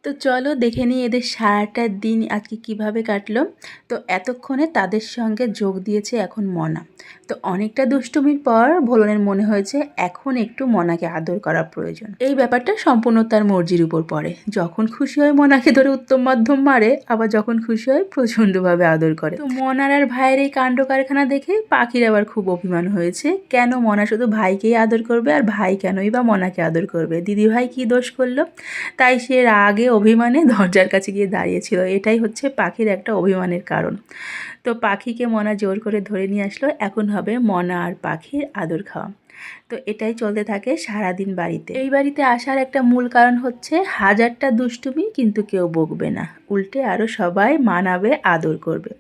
তো চলো দেখে নিই এদের সারাটা দিন আজকে কিভাবে কাটলো। তো এতক্ষণে তাদের সঙ্গে যোগ দিয়েছে এখন মনা। তো অনেকটা দুষ্টুমির পর ভোলনের মনে হয়েছে এখন একটু মনাকে আদর করা প্রয়োজন। এই ব্যাপারটা সম্পূর্ণ তার মর্জির উপর পড়ে। যখন খুশি হয় মনাকে ধরে উত্তম মাধ্যম মারে, আবার যখন খুশি হয় প্রচণ্ডভাবে আদর করে। তো মনার আর ভাইয়ের এই কাণ্ড কারখানা দেখে পাখির আবার খুব অভিমান হয়েছে। কেন মনা শুধু ভাইকেই আদর করবে আর ভাই কেনই বা মনাকে আদর করবে? দিদিভাই কী দোষ করলো? তাই সে রাগে অভিমানে দরজার কাছে গিয়ে দাঁড়িয়েছিল। এটাই হচ্ছে পাখির একটা অভিমানের কারণ। তো পাখিকে মনা জোর করে ধরে নিয়ে আসলো। এখন হবে মনা আর পাখির আদর খাওয়া। তো এটাই চলতে থাকে সারাদিন বাড়িতে। এই বাড়িতে আসার একটা মূল কারণ হচ্ছে হাজারটা দুষ্টুমি কিন্তু কেউ বকবে না, উল্টে আরও সবাই মানাবে, আদর করবে।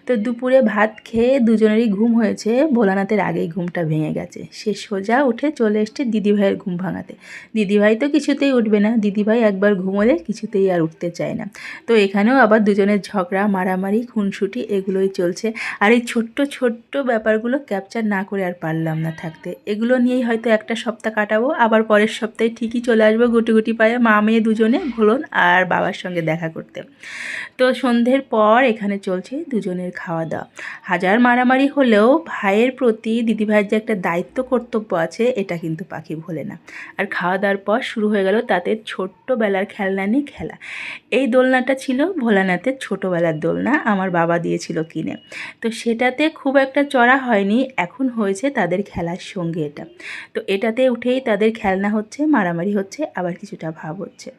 তো দুপুরে ভাত খেয়ে দুজনেরই ঘুম হয়েছে। ভোলানাথের আগেই ঘুমটা ভেঙে গেছে। সে সোজা উঠে চলে এসছে দিদিভাইয়ের ঘুম ভাঙাতে। দিদিভাই তো কিছুতেই উঠবে না, দিদিভাই একবার ঘুমোলে কিছুতেই আর উঠতে চায় না। তো এখানেও আবার দুজনের ঝগড়া, মারামারি, খুনসুটি এগুলোই চলছে। আর এই ছোট্ট ছোট্ট ব্যাপারগুলো ক্যাপচার না করে আর পারলাম না থাকতে। এগুলো নিয়েই হয়তো একটা সপ্তাহ কাটাবো, আবার পরের সপ্তাহে ঠিকই চলে আসবো গুটি গুটি পায়ে মা মেয়ে দুজনে ভোলন আর বাবার সঙ্গে দেখা করতে। তো সন্ধ্যের পর এখানে চলছে দুজনের খাওয়া দাওয়া। হাজার মারামারি হলেও ভাইয়ের প্রতি দিদিভাইয়ের যে একটা দায়িত্ব কর্তব্য আছে এটা কিন্তু পাখি ভোলে না। আর খাওয়া দাওয়ার পর শুরু হয়ে গেল তাদের ছোট্টবেলার খেলনা নিয়ে খেলা। এই দোলনাটা ছিল ভোলানাথের ছোটোবেলার দোলনা, আমার বাবা দিয়েছিল কিনে। তো সেটাতে খুব একটা চড়া হয়নি, এখন হয়েছে তাদের খেলার সঙ্গে এটা। তো এটাতে উঠেই তাদের খেলনা হচ্ছে, মারামারি হচ্ছে, আবার কিছুটা ভাব হচ্ছে।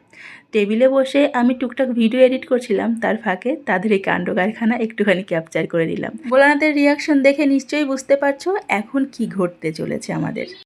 টেবিলে বসে আমি টুকটাক ভিডিও এডিট করছিলাম, তার ফাঁকে তাদের এই কাণ্ড কারখানা একটুখানি ক্যাপচার করে নিলাম। ভোলানাথের রিয়াকশন দেখে নিশ্চয়ই বুঝতে পারছো এখন কি ঘটতে চলেছে আমাদের।